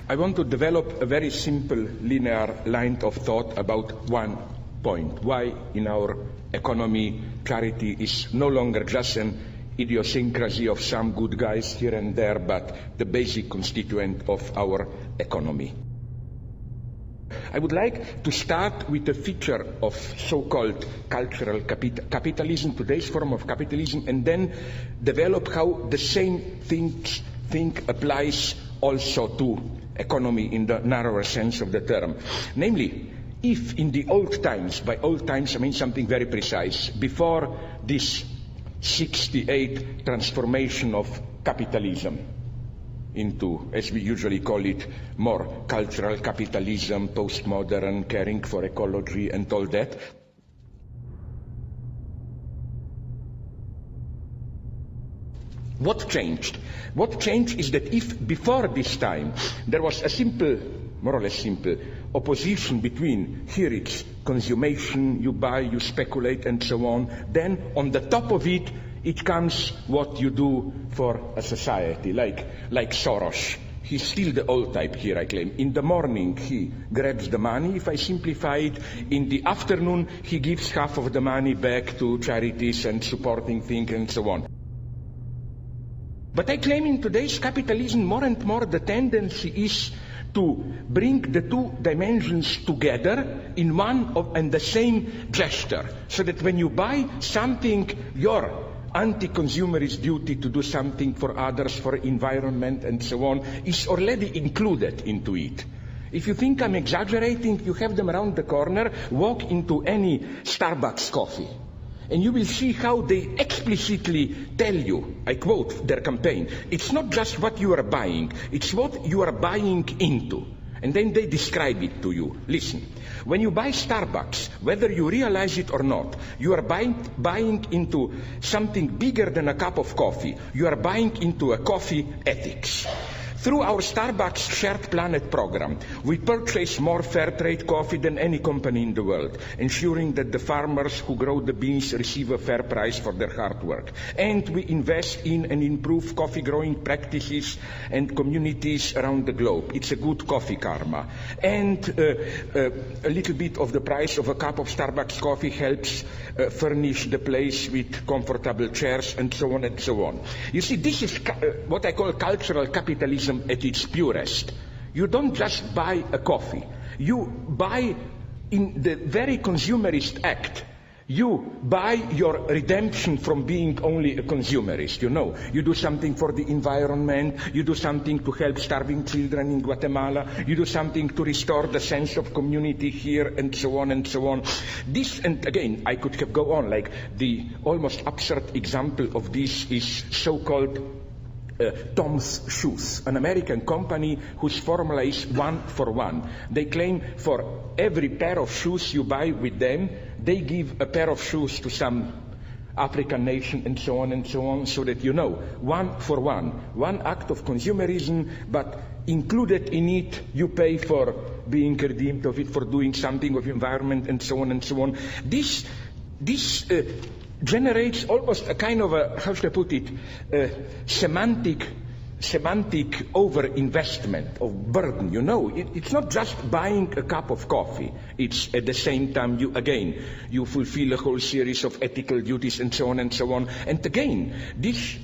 I want to develop a very simple linear line of thought about one point. Why in our economy charity is no longer just an idiosyncrasy of some good guys here and there, but the basic constituent of our economy. I would like to start with a feature of so-called cultural capitalism, today's form of capitalism, and then develop how the same thing applies also to economy in the narrower sense of the term. Namely, if in the old times, by old times I mean something very precise, before this 68 transformation of capitalism into, as we usually call it, more cultural capitalism, postmodern, caring for ecology and all that. What changed? What changed is that if before this time there was a simple, more or less simple, opposition between here it's consummation, you buy, you speculate and so on, then on the top of it, it comes what you do for a society, like Soros. He's still the old type here, I claim. In the morning, he grabs the money, if I simplify it. In the afternoon, he gives half of the money back to charities and supporting things and so on. But I claim in today's capitalism, more and more the tendency is to bring the two dimensions together in one and the same gesture. So that when you buy something, your anti-consumerist duty to do something for others, for environment and so on, is already included into it. If you think I'm exaggerating, you have them around the corner, walk into any Starbucks coffee, and you will see how they explicitly tell you, I quote their campaign, it's not just what you are buying, it's what you are buying into. And then they describe it to you. Listen, when you buy Starbucks, whether you realize it or not, you are buying into something bigger than a cup of coffee. You are buying into a coffee ethics. Through our Starbucks Shared Planet program, we purchase more fair trade coffee than any company in the world, ensuring that the farmers who grow the beans receive a fair price for their hard work. And we invest in and improve coffee growing practices and communities around the globe. It's a good coffee karma. And a little bit of the price of a cup of Starbucks coffee helps furnish the place with comfortable chairs and so on and so on. You see, this is what I call cultural capitalism at its purest. You don't just buy a coffee. You buy, in the very consumerist act, you buy your redemption from being only a consumerist, you know. You do something for the environment, you do something to help starving children in Guatemala, you do something to restore the sense of community here, and so on and so on. This, and again, I could have go on, like the almost absurd example of this is so-called Tom's Shoes, an American company whose formula is 1 for 1. They claim for every pair of shoes you buy with them, they give a pair of shoes to some African nation and so on, so that you know, 1 for 1. One act of consumerism, but included in it, you pay for being redeemed of it, for doing something of environment and so on and so on. This generates almost a kind of a, how should I put it, semantic over-investment of burden, you know. It's not just buying a cup of coffee. It's at the same time, you fulfill a whole series of ethical duties and so on and so on. And again, this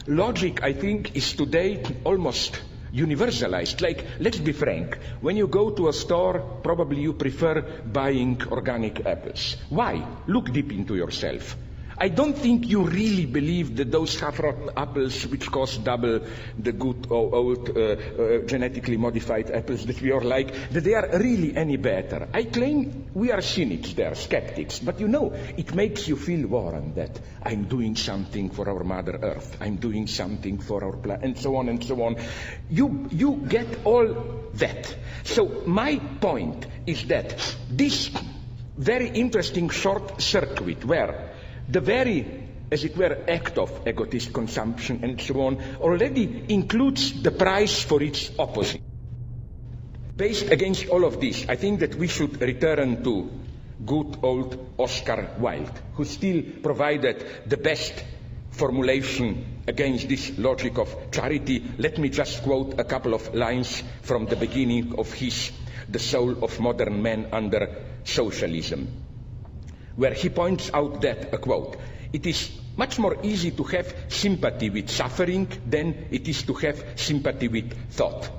logic, I think, is today almost universalized. Like, let's be frank, when you go to a store, probably you prefer buying organic apples. Why? Look deep into yourself. I don't think you really believe that those half-rotten apples, which cost double the good old genetically modified apples that we all like, that they are really any better. I claim we are cynics there, skeptics, but you know, it makes you feel warm that I'm doing something for our Mother Earth, I'm doing something for our planet, and so on and so on. You get all that. So my point is that this very interesting short circuit where the very, as it were, act of egotist consumption and so on already includes the price for its opposite. Based against all of this, I think that we should return to good old Oscar Wilde, who still provided the best formulation against this logic of charity, let me just quote a couple of lines from the beginning of his The Soul of Modern Man Under Socialism, where he points out that, a quote, "It is much more easy to have sympathy with suffering than it is to have sympathy with thought.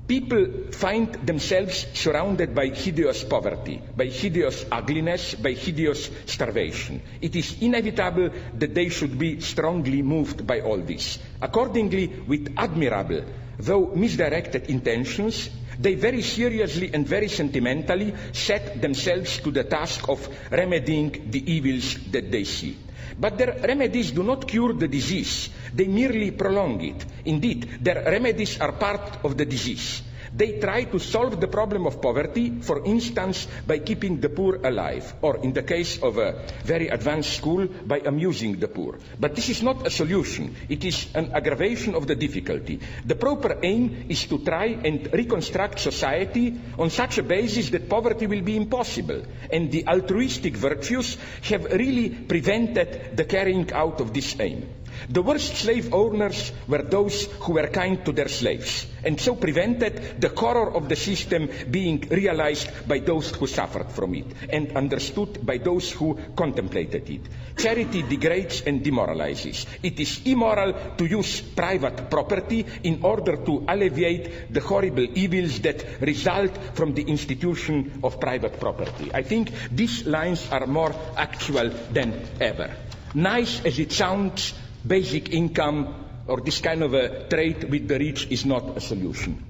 People find themselves surrounded by hideous poverty, by hideous ugliness, by hideous starvation. It is inevitable that they should be strongly moved by all this. Accordingly, with admirable, though misdirected intentions, they very seriously and very sentimentally set themselves to the task of remedying the evils that they see. But their remedies do not cure the disease, they merely prolong it. Indeed, their remedies are part of the disease. They try to solve the problem of poverty, for instance, by keeping the poor alive, or in the case of a very advanced school, by amusing the poor. But this is not a solution, it is an aggravation of the difficulty. The proper aim is to try and reconstruct society on such a basis that poverty will be impossible, and the altruistic virtues have really prevented the carrying out of this aim. The worst slave owners were those who were kind to their slaves, and so prevented the horror of the system being realized by those who suffered from it, and understood by those who contemplated it. Charity degrades and demoralizes. It is immoral to use private property in order to alleviate the horrible evils that result from the institution of private property." I think these lines are more actual than ever. Nice as it sounds, basic income or this kind of a trade with the rich is not a solution.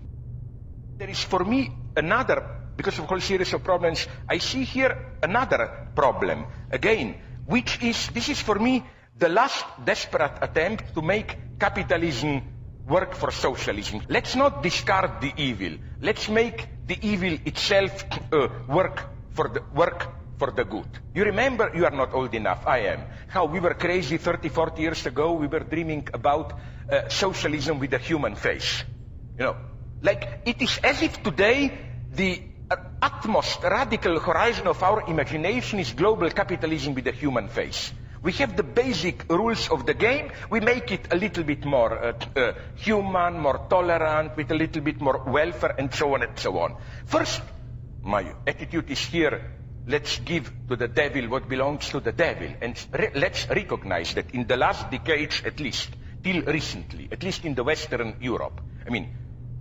There is for me another, because of the whole series of problems, I see here another problem, again, which is, this is for me the last desperate attempt to make capitalism work for socialism. Let's not discard the evil. Let's make the evil itself work for the good. You remember, you are not old enough, I am, how we were crazy 30, 40 years ago, we were dreaming about socialism with a human face. You know, like it is as if today the utmost radical horizon of our imagination is global capitalism with a human face. We have the basic rules of the game, we make it a little bit more human, more tolerant, with a little bit more welfare, and so on and so on. First, my attitude is here, let's give to the devil what belongs to the devil, and let's recognize that in the last decades, at least, till recently, at least in the Western Europe, I mean,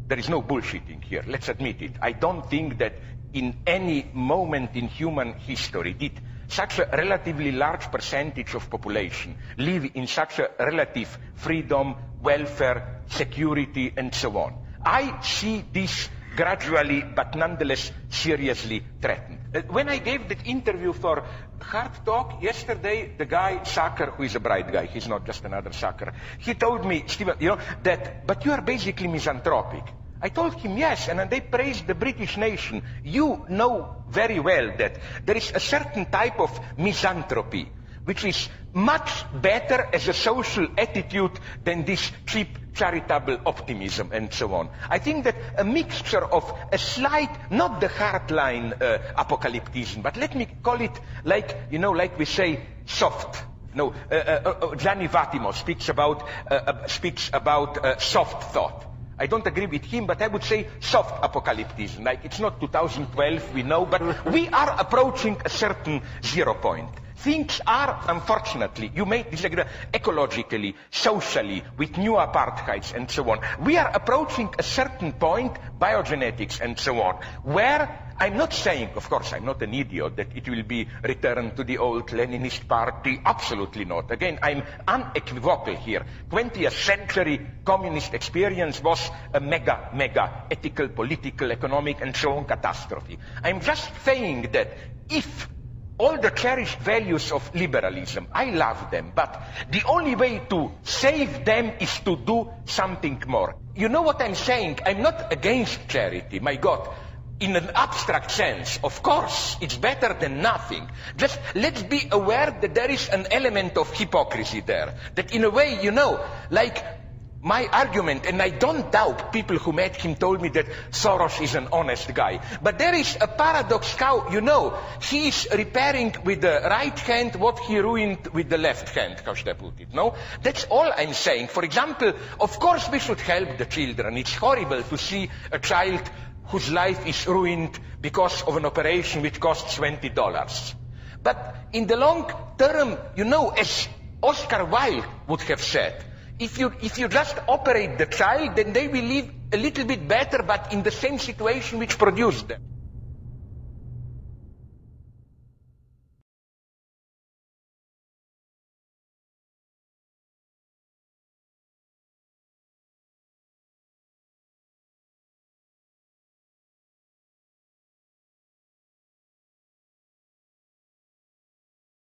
there is no bullshitting here, let's admit it. I don't think that in any moment in human history did such a relatively large percentage of population live in such a relative freedom, welfare, security, and so on. I see this gradually, but nonetheless seriously threatened. When I gave that interview for Hard Talk yesterday, the guy, Sacker, who is a bright guy, he's not just another Sacker, he told me, Stephen, you know, that, but you are basically misanthropic. I told him, yes, and they praised the British nation. You know very well that there is a certain type of misanthropy, which is much better as a social attitude than this cheap charitable optimism and so on. I think that a mixture of a slight, not the hardline apocalypticism, but let me call it like, you know, like we say, soft. No, Gianni Vattimo speaks about soft thought. I don't agree with him, but I would say soft apocalypticism. Like, it's not 2012, we know, but we are approaching a certain 0 point. Things are, unfortunately, you may disagree, ecologically, socially, with new apartheids and so on. We are approaching a certain point, biogenetics and so on, where I'm not saying, of course, I'm not an idiot, that it will be returned to the old Leninist party. Absolutely not. Again, I'm unequivocal here. 20th century communist experience was a mega ethical, political, economic, and so on catastrophe. I'm just saying that if all the cherished values of liberalism, I love them, but the only way to save them is to do something more. You know what I'm saying? I'm not against charity, my God. In an abstract sense, of course, it's better than nothing. Just let's be aware that there is an element of hypocrisy there. That in a way, you know, like my argument, and I don't doubt people who met him told me that Soros is an honest guy. But there is a paradox how, you know, he is repairing with the right hand what he ruined with the left hand, how should I put it, no? That's all I'm saying. For example, of course we should help the children. It's horrible to see a child whose life is ruined because of an operation which costs $20. But in the long term, you know, as Oscar Wilde would have said, if you just operate the child, then they will live a little bit better, but in the same situation which produced them.